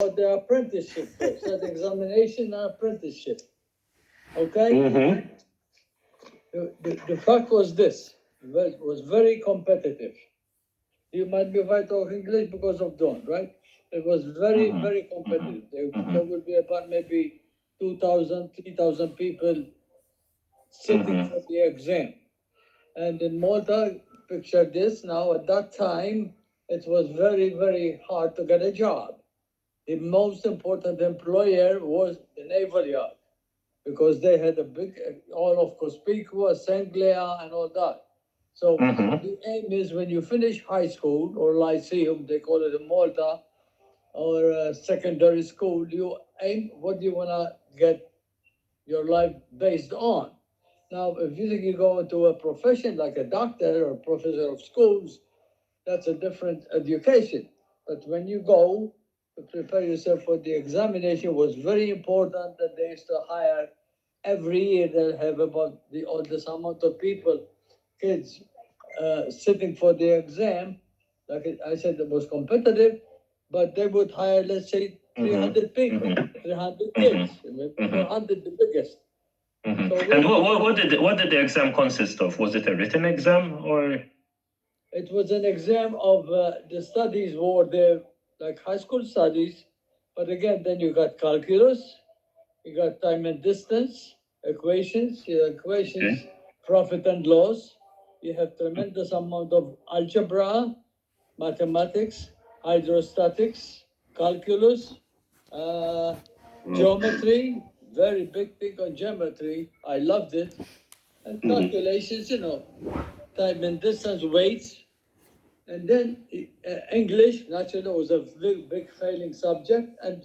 for the apprenticeship course, that examination and apprenticeship. Okay? The fact was this, it was very competitive. You might be right talk English because of Don, right? It was very, very competitive. There would be about maybe 2,000, 3,000 people sitting for the exam. And in Malta, picture this now, at that time, it was very, very hard to get a job. The most important employer was the Naval Yard because they had a big, all of Cospicua, Sanglia, and all that. So the aim is when you finish high school or lyceum, they call it in Malta, or secondary school, you aim what do you want to get your life based on. Now, if you think you go into a profession like a doctor or professor of schools, that's a different education. But when you go to prepare yourself for the examination, was very important that they used to hire every year. They'll have about the oldest amount of people, kids, sitting for the exam. Like I said, it was competitive, but they would hire, let's say, 300 people, 300 kids, 400 the biggest. And what did the exam consist of? Was it a written exam or? It was an exam of the studies were there, like high school studies, but again, then you got calculus, you got time and distance, equations, profit and loss. You have tremendous amount of algebra, mathematics, hydrostatics, calculus, geometry, very big thing on geometry. I loved it. And calculations, time and distance, weights. And then English, naturally, was a big, big failing subject and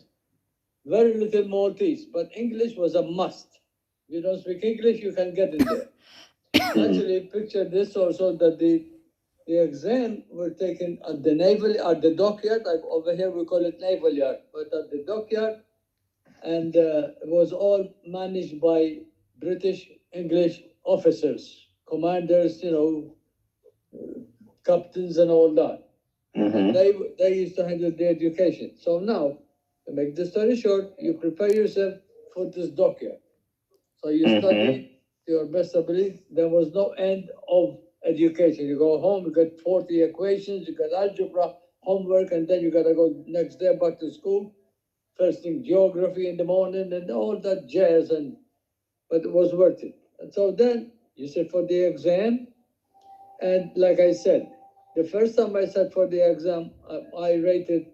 very little Maltese. But English was a must. If you don't speak English, you can get in there. Actually, picture this also that the exam were taken at the the dockyard. Like over here, we call it naval yard, but at the dockyard, and it was all managed by British English officers, commanders, captains and all that. They used to handle the education. So now, to make the story short, you prepare yourself for this dockyard. So you study to your best ability. There was no end of education. You go home, you get 40 equations, you got algebra, homework, and then you got to go next day back to school. First thing, geography in the morning, and all that jazz. But it was worth it. And so then you sit for the exam, and like I said, the first time I sat for the exam, I rated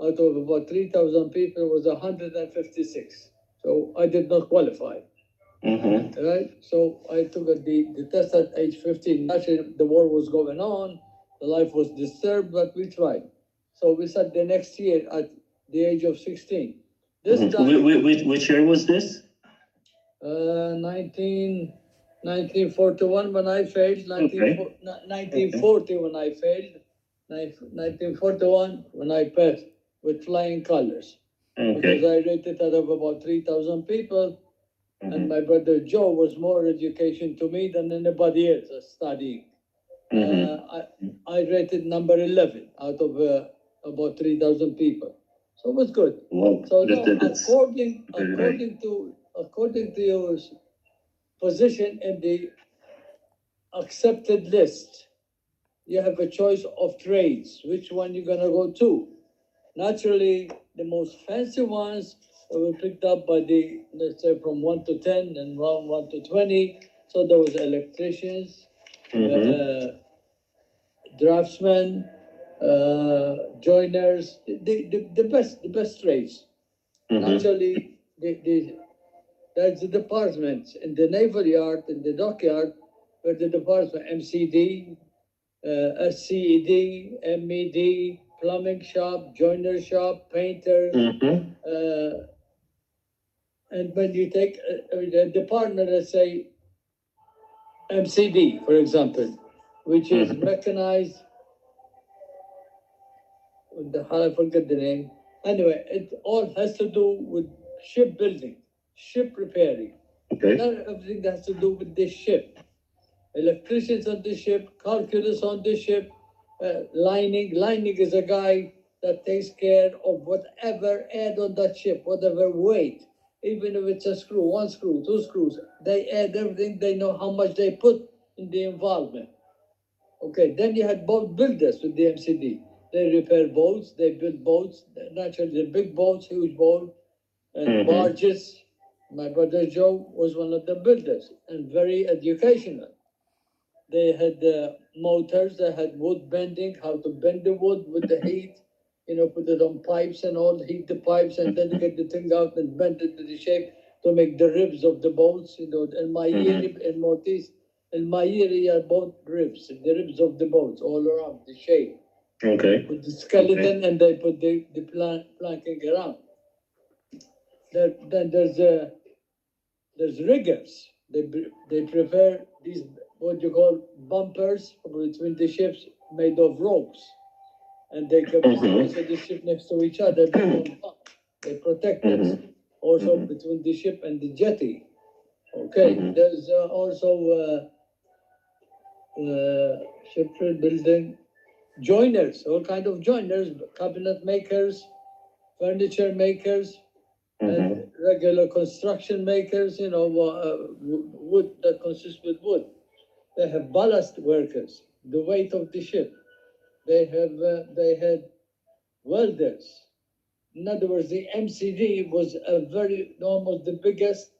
out of about 3,000 people was 156. So I did not qualify. Right? So I took the test at age 15. Actually, the war was going on, the life was disturbed, but we tried. So we sat the next year at the age of 16. This time, which year was this? 1941 when I failed, 1940 when I failed, 1941 when I passed with flying colors. Because I rated out of about 3,000 people, and my brother Joe was more education to me than anybody else studying. I rated number 11 out of about 3,000 people. So it was good. Wow. So now, according to your position in the accepted list, you have a choice of trades. Which one you're gonna go to? Naturally, the most fancy ones were picked up by the, let's say, from 1 to 10 and around 1 to 20. So there was electricians, draftsmen, joiners, the best trades. Naturally, that's the departments in the naval yard, in the dockyard, where the department MCD, SCED, MED, plumbing shop, joiner shop, painter. And when you take the department, let's say MCD, for example, which is mechanized, I forget the name. Anyway, it all has to do with shipbuilding, ship repairing. Not everything that has to do with this ship. Electricians on the ship, calculus on the ship, lining. Lining is a guy that takes care of whatever add on that ship, whatever weight, even if it's a screw, one screw, two screws, they add everything, they know how much they put in the involvement. Okay, then you had boat builders with the MCD. They repair boats, they build boats, naturally the big boats, huge boats, and barges. My brother Joe was one of the builders and very educational. They had motors, they had wood bending, how to bend the wood with the heat, put it on pipes and all, heat the pipes, and then get the thing out and bend it to the shape to make the ribs of the boats, and my and Motis, and my are both ribs, the ribs of the boats all around the shape. Okay. Put the skeleton and they put the planking around. Then there's riggers. They prepare these what you call bumpers between the ships made of ropes, and they can place the ship next to each other. They don't bump. They protect us. Also between the ship and the jetty. Okay, there's also shipyard building joiners, all kind of joiners, cabinet makers, furniture makers, and regular construction makers, wood that consists with wood. They have ballast workers, the weight of the ship. They had welders. In other words, the MCD was almost the biggest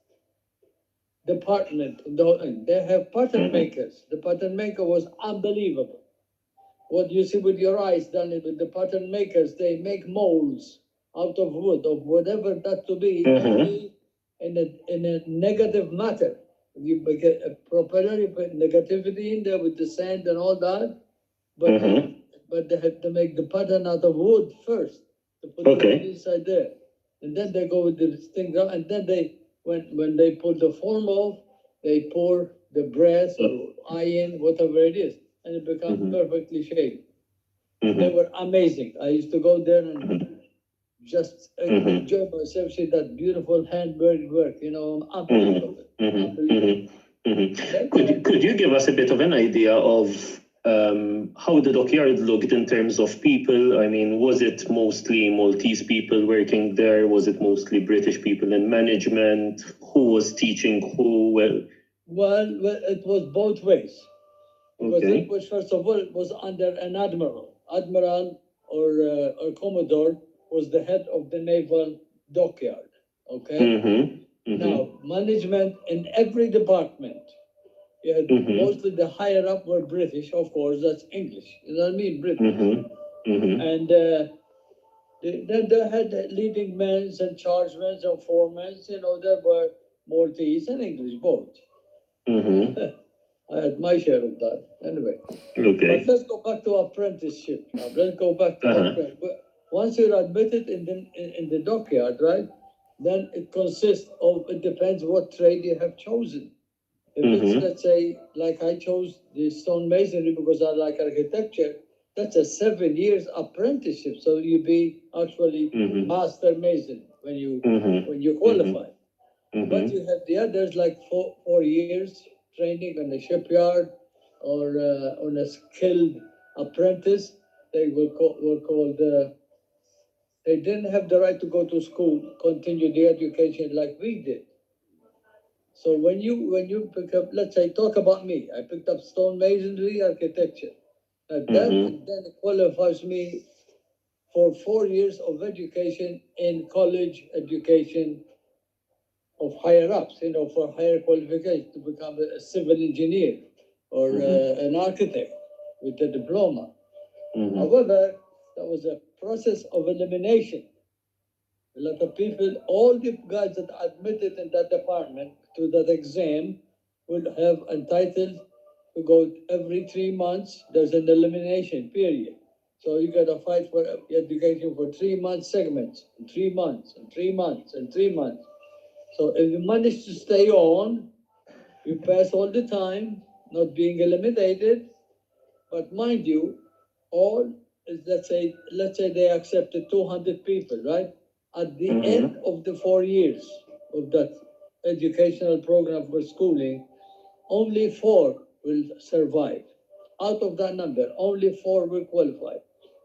department. They have pattern makers. The pattern maker was unbelievable. What you see with your eyes done with the pattern makers, they make molds out of wood, of whatever that to be, only in a negative matter. You get a propeller, you put negativity in there with the sand and all that, but they have to make the pattern out of wood first to put the wood inside there, and then they go with the thing down, and then when they pull the form off, they pour the brass or iron, whatever it is, and it becomes perfectly shaped. They were amazing. I used to go there and just enjoy myself, see that beautiful handmade work, unbelievable. Could you give us a bit of an idea of how the dockyard looked in terms of people? I mean, was it mostly Maltese people working there? Was it mostly British people in management? Who was teaching who? Well, it was both ways. Because it was, first of all, it was under an admiral. Admiral or Commodore was the head of the naval dockyard. Okay? Now, management in every department, you had mostly the higher up were British, of course, that's English. You know what I mean? British. And then they had leading men and chargemen and foremen, there were Maltese and English both. I had my share of that. Anyway. But let's go back to apprenticeship now. Let's go back to apprenticeship. Once you're admitted in the dockyard, right? Then it consists of, it depends what trade you have chosen. If it's, let's say, like I chose the stonemasonry because I like architecture, that's a 7 years apprenticeship. So you be actually master mason when you qualify. But you have the others like 4 years training on the shipyard or on a skilled apprentice. They were called. They didn't have the right to go to school, continue the education like we did. So when you pick up, let's say, talk about me. I picked up stonemasonry architecture. That then qualifies me for 4 years of education in college education of higher ups, for higher qualification to become a civil engineer or an architect with a diploma. However, that was a process of elimination. A lot of people, all the guys that admitted in that department to that exam will have entitled to go every 3 months. There's an elimination period. So you got to fight for education for 3 month segments, and 3 months, and 3 months, and 3 months. So if you manage to stay on, you pass all the time, not being eliminated. But mind you, let's say they accepted 200 people, right? At the end of the 4 years of that educational program for schooling, only 4 will survive. Out of that number, only 4 will qualify.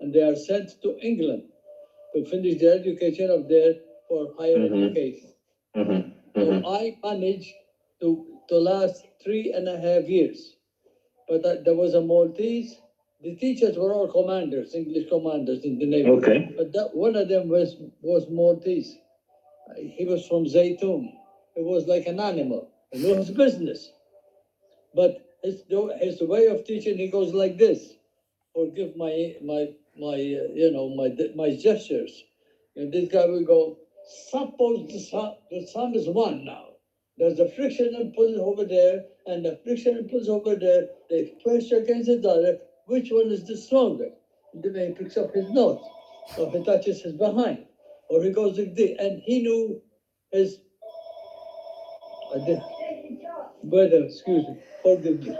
and they are sent to England to finish their education up there for higher education. So I managed to last 3.5 years. But there was a Maltese. The teachers were all commanders, English commanders in the Navy. Okay. But one of them was Maltese. He was from Zaytoon. It was like an animal. It was business. But his way of teaching, he goes like this. Forgive my gestures. And this guy will go, suppose the sun is one now. There's a friction and pull over there, and the friction and pulls over there. They push against each other. Which one is the stronger? And then he picks up his nose, or he touches his behind, or he goes like this. And he knew his. Brother, excuse me, forgive me.